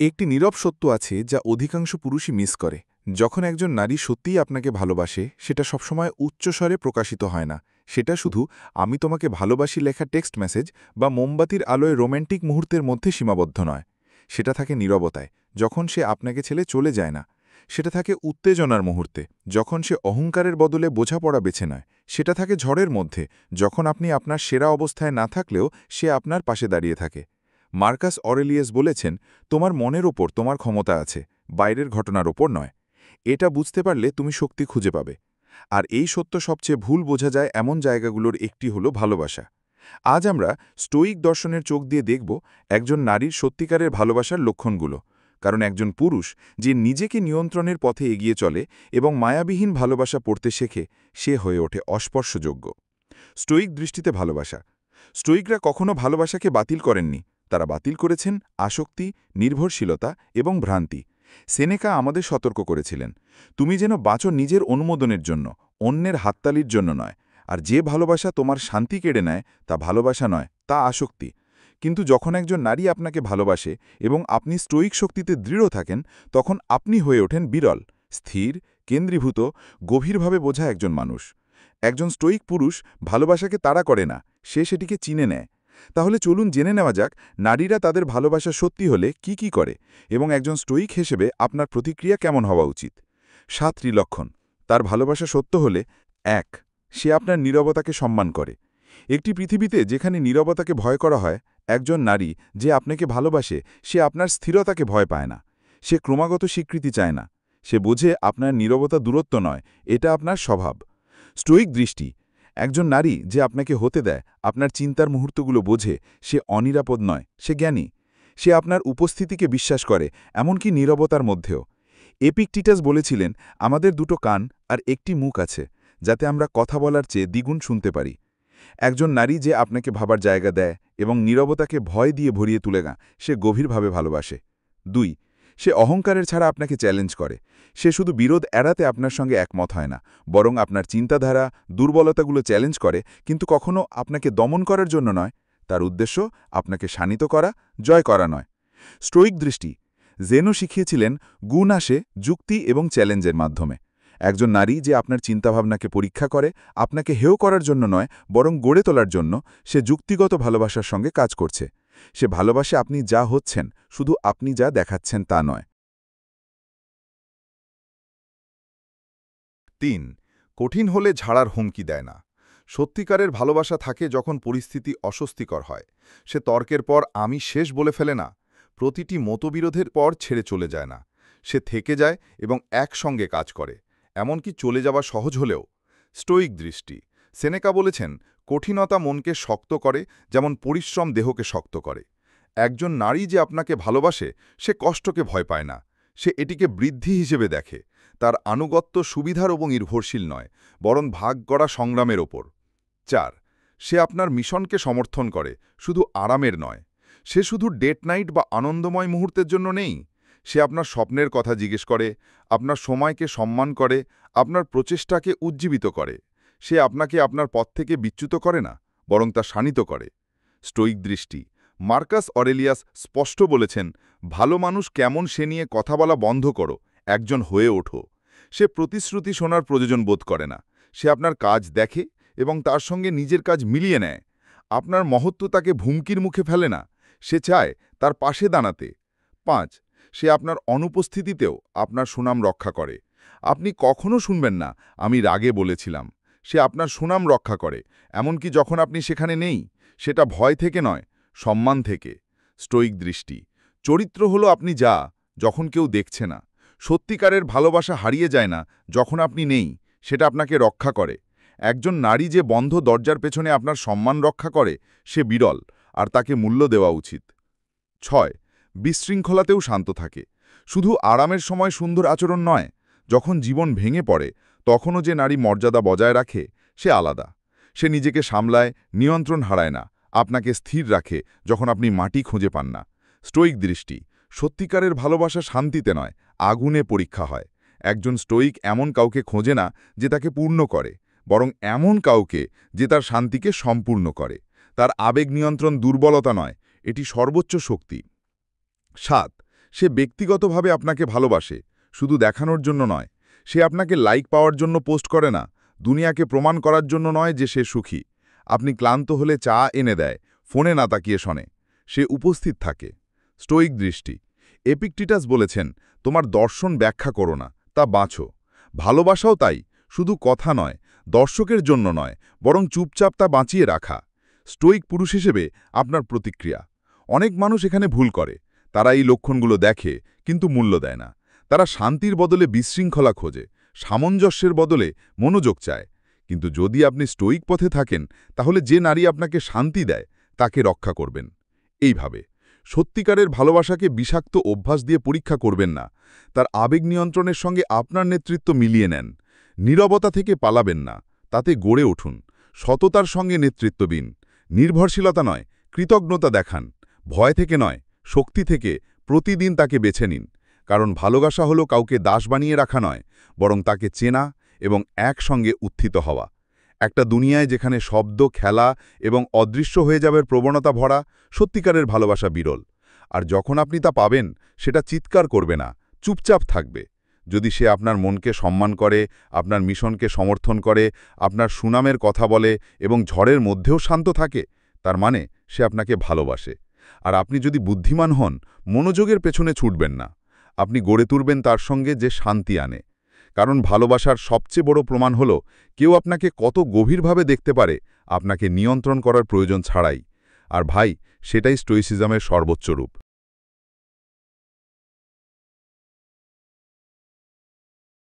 একটি নীরব সত্য আছে যা অধিকাংশ পুরুষই মিস করে। যখন একজন নারী সত্যিই আপনাকে ভালোবাসে, সেটা সবসময় উচ্চস্বরে প্রকাশিত হয় না। সেটা শুধু আমি তোমাকে ভালোবাসি লেখা টেক্সট মেসেজ বা মোমবাতির আলোয় রোম্যান্টিক মুহূর্তের মধ্যে সীমাবদ্ধ নয়। সেটা থাকে নীরবতায়, যখন সে আপনাকে ছেড়ে চলে যায় না। সেটা থাকে উত্তেজনার মুহূর্তে, যখন সে অহংকারের বদলে বোঝাপড়া বেছে নেয়। সেটা থাকে ঝড়ের মধ্যে, যখন আপনি আপনার সেরা অবস্থায় না থাকলেও সে আপনার পাশে দাঁড়িয়ে থাকে। মার্কাস অরেলিয়াস বলেছেন, তোমার মনের ওপর তোমার ক্ষমতা আছে, বাইরের ঘটনার ওপর নয়। এটা বুঝতে পারলে তুমি শক্তি খুঁজে পাবে। আর এই সত্য সবচেয়ে ভুল বোঝা যায় এমন জায়গাগুলোর একটি হলো ভালোবাসা। আজ আমরা স্টোয়িক দর্শনের চোখ দিয়ে দেখব একজন নারীর সত্যিকারের ভালোবাসার লক্ষণগুলো। কারণ একজন পুরুষ যে নিজেকে নিয়ন্ত্রণের পথে এগিয়ে চলে এবং মায়াবিহীন ভালোবাসা পড়তে শেখে, সে হয়ে ওঠে অস্পর্শযোগ্য। স্টোয়িক দৃষ্টিতে ভালোবাসা। স্টোয়িকরা কখনো ভালোবাসাকে বাতিল করেননি। তারা বাতিল করেছেন আসক্তি, নির্ভরশীলতা এবং ভ্রান্তি। সেনেকা আমাদের সতর্ক করেছিলেন, তুমি যেন বাঁচো নিজের অনুমোদনের জন্য, অন্যের হাততালির জন্য নয়। আর যে ভালোবাসা তোমার শান্তি কেড়ে নেয় তা ভালোবাসা নয়, তা আসক্তি। কিন্তু যখন একজন নারী আপনাকে ভালোবাসে এবং আপনি স্টোয়িক শক্তিতে দৃঢ় থাকেন, তখন আপনি হয়ে ওঠেন বিরল, স্থির, কেন্দ্রীভূত, গভীরভাবে বোঝা একজন মানুষ। একজন স্টোয়িক পুরুষ ভালোবাসাকে তাড়া করে না, সে সেটিকে চিনে নেয়। তাহলে চলুন জেনে নেওয়া যাক নারীরা তাদের ভালোবাসা সত্যি হলে কি করে এবং একজন স্টোয়িক হিসেবে আপনার প্রতিক্রিয়া কেমন হওয়া উচিত। 7টি লক্ষণ। তার ভালোবাসা সত্য হলে। 1. সে আপনার নীরবতাকে সম্মান করে। একটি পৃথিবীতে যেখানে নীরবতাকে ভয় করা হয়, একজন নারী যে আপনাকে ভালোবাসে সে আপনার স্থিরতাকে ভয় পায় না। সে ক্রমাগত স্বীকৃতি চায় না। সে বোঝে আপনার নীরবতা দূরত্ব নয়, এটা আপনার স্বভাব। স্টোয়িক দৃষ্টি। একজন নারী যে আপনাকে হতে দেয়, আপনার চিন্তার মুহূর্তগুলো বোঝে, সে অনিরাপদ নয়, সে জ্ঞানী। সে আপনার উপস্থিতিকে বিশ্বাস করে, এমনকি নীরবতার মধ্যেও। এপিকটিটাস বলেছিলেন, আমাদের দুটো কান আর একটি মুখ আছে, যাতে আমরা কথা বলার চেয়ে দ্বিগুণ শুনতে পারি। একজন নারী যে আপনাকে ভাবার জায়গা দেয় এবং নীরবতাকে ভয় দিয়ে ভরিয়ে তুলে না, সে গভীরভাবে ভালোবাসে। 2. সে অহংকারের ছাড়া আপনাকে চ্যালেঞ্জ করে। সে শুধু বিরোধ এড়াতে আপনার সঙ্গে একমত হয় না, বরং আপনার চিন্তাধারা, দুর্বলতাগুলো চ্যালেঞ্জ করে, কিন্তু কখনো আপনাকে দমন করার জন্য নয়। তার উদ্দেশ্য আপনাকে শানিত করা, জয় করা নয়। স্টোয়িক দৃষ্টি। জেনো শিখিয়েছিলেন, গুণ আসে যুক্তি এবং চ্যালেঞ্জের মাধ্যমে। একজন নারী যে আপনার চিন্তাভাবনাকে পরীক্ষা করে, আপনাকে হেয় করার জন্য নয়, বরং গড়ে তোলার জন্য, সে যুক্তিগত ভালোবাসার সঙ্গে কাজ করছে। সে ভালোবাসে আপনি যা হচ্ছেন, শুধু আপনি যা দেখাচ্ছেন তা নয়। 3. কঠিন হলে ঝাড়ার হুমকি দেয় না। সত্যিকারের ভালোবাসা থাকে যখন পরিস্থিতি অস্বস্তিকর হয়। সে তর্কের পর আমি শেষ বলে ফেলে না, প্রতিটি মতবিরোধের পর ছেড়ে চলে যায় না। সে থেকে যায় এবং একসঙ্গে কাজ করে, এমনকি চলে যাওয়া সহজ হলেও। স্টোয়িক দৃষ্টি। সেনেকা বলেছেন, কঠিনতা মনকে শক্ত করে যেমন পরিশ্রম দেহকে শক্ত করে। একজন নারী যে আপনাকে ভালোবাসে, সে কষ্টকে ভয় পায় না, সে এটিকে বৃদ্ধি হিসেবে দেখে। তার আনুগত্য সুবিধার এবং নির্ভরশীল নয়, বরং ভাগ করা সংগ্রামের ওপর। 4. সে আপনার মিশনকে সমর্থন করে, শুধু আরামের নয়। সে শুধু ডেট নাইট বা আনন্দময় মুহূর্তের জন্য নেই। সে আপনার স্বপ্নের কথা জিজ্ঞেস করে, আপনার সময়কে সম্মান করে, আপনার প্রচেষ্টাকে উজ্জীবিত করে। সে আপনাকে আপনার পথ থেকে বিচ্যুত করে না, বরং তা শানিত করে। স্টোয়িক দৃষ্টি। মার্কাস অরেলিয়াস স্পষ্ট বলেছেন, ভালো মানুষ কেমন সে নিয়ে কথা বলা বন্ধ করো, একজন হয়ে ওঠো। সে প্রতিশ্রুতি শোনার প্রয়োজন বোধ করে না। সে আপনার কাজ দেখে এবং তার সঙ্গে নিজের কাজ মিলিয়ে নেয়। আপনার মহত্ব তাকে হুমকির মুখে ফেলে না, সে চায় তার পাশে দাঁড়াতে। 5. সে আপনার অনুপস্থিতিতেও আপনার সুনাম রক্ষা করে। আপনি কখনো শুনবেন না, আমি রাগে বলেছিলাম। সে আপনার সুনাম রক্ষা করে, এমনকি যখন আপনি সেখানে নেই। সেটা ভয় থেকে নয়, সম্মান থেকে। স্টোয়িক দৃষ্টি। চরিত্র হলো আপনি যা, যখন কেউ দেখছে না। সত্যিকারের ভালোবাসা হারিয়ে যায় না যখন আপনি নেই, সেটা আপনাকে রক্ষা করে। একজন নারী যে বন্ধ দরজার পেছনে আপনার সম্মান রক্ষা করে, সে বিরল, আর তাকে মূল্য দেওয়া উচিত। 6. বিশৃঙ্খলাতেও শান্ত থাকে। শুধু আরামের সময় সুন্দর আচরণ নয়, যখন জীবন ভেঙে পড়ে তখনও যে নারী মর্যাদা বজায় রাখে, সে আলাদা। সে নিজেকে সামলায়, নিয়ন্ত্রণ হারায় না, আপনাকে স্থির রাখে যখন আপনি মাটি খুঁজে পান না। স্টোয়িক দৃষ্টি। সত্যিকারের ভালোবাসা শান্তিতে নয়, আগুনে পরীক্ষা হয়। একজন স্টোয়িক এমন কাউকে খোঁজে না যে তাকে পূর্ণ করে, বরং এমন কাউকে যে তার শান্তিকে সম্পূর্ণ করে। তার আবেগ নিয়ন্ত্রণ দুর্বলতা নয়, এটি সর্বোচ্চ শক্তি। 7. সে ব্যক্তিগতভাবে আপনাকে ভালোবাসে, শুধু দেখানোর জন্য নয়। সে আপনাকে লাইক পাওয়ার জন্য পোস্ট করে না, দুনিয়াকে প্রমাণ করার জন্য নয় যে সে সুখী। আপনি ক্লান্ত হলে চা এনে দেয়, ফোনে না তাকিয়ে শোনে। সে উপস্থিত থাকে। স্টোইক দৃষ্টি। এপিকটিটাস বলেছেন, তোমার দর্শন ব্যাখ্যা করো না, তা বাঁচো। ভালোবাসাও তাই, শুধু কথা নয়, দর্শকের জন্য নয়, বরং চুপচাপ তা বাঁচিয়ে রাখা। স্টোইক পুরুষ হিসেবে আপনার প্রতিক্রিয়া। অনেক মানুষ এখানে ভুল করে। তারা এই লক্ষণগুলো দেখে কিন্তু মূল্য দেয় না। তারা শান্তির বদলে বিশৃঙ্খলা খোঁজে, সামঞ্জস্যের বদলে মনোযোগ চায়। কিন্তু যদি আপনি স্টোইক পথে থাকেন, তাহলে যে নারী আপনাকে শান্তি দেয় তাকে রক্ষা করবেন। এইভাবে সত্যিকারের ভালোবাসাকে বিষাক্ত অভ্যাস দিয়ে পরীক্ষা করবেন না। তার আবেগ নিয়ন্ত্রণের সঙ্গে আপনার নেতৃত্ব মিলিয়ে নেন। নীরবতা থেকে পালাবেন না, তাতে গড়ে উঠুন। সততার সঙ্গে নেতৃত্ব দিন। নির্ভরশীলতা নয়, কৃতজ্ঞতা দেখান। ভয় থেকে নয়, শক্তি থেকে প্রতিদিন তাকে বেছে নিন। কারণ ভালোবাসা হলো কাউকে দাস বানিয়ে রাখা নয়, বরং তাকে চেনা এবং একসঙ্গে উত্থিত হওয়া। একটা দুনিয়ায় যেখানে শব্দ, খেলা এবং অদৃশ্য হয়ে যাবার প্রবণতা ভরা, সত্যিকারের ভালোবাসা বিরল। আর যখন আপনি তা পাবেন, সেটা চিৎকার করবে না, চুপচাপ থাকবে। যদি সে আপনার মনকে সম্মান করে, আপনার মিশনকে সমর্থন করে, আপনার সুনামের কথা বলে এবং ঝড়ের মধ্যেও শান্ত থাকে, তার মানে সে আপনাকে ভালোবাসে। আর আপনি যদি বুদ্ধিমান হন, মনোযোগের পেছনে ছুটবেন না। আপনি গড়ে তুলবেন তার সঙ্গে যে শান্তি আনে। কারণ ভালোবাসার সবচেয়ে বড় প্রমাণ হল কেউ আপনাকে কত গভীরভাবে দেখতে পারে আপনাকে নিয়ন্ত্রণ করার প্রয়োজন ছাড়াই। আর ভাই, সেটাই স্টোইসিজমের সর্বোচ্চ রূপ।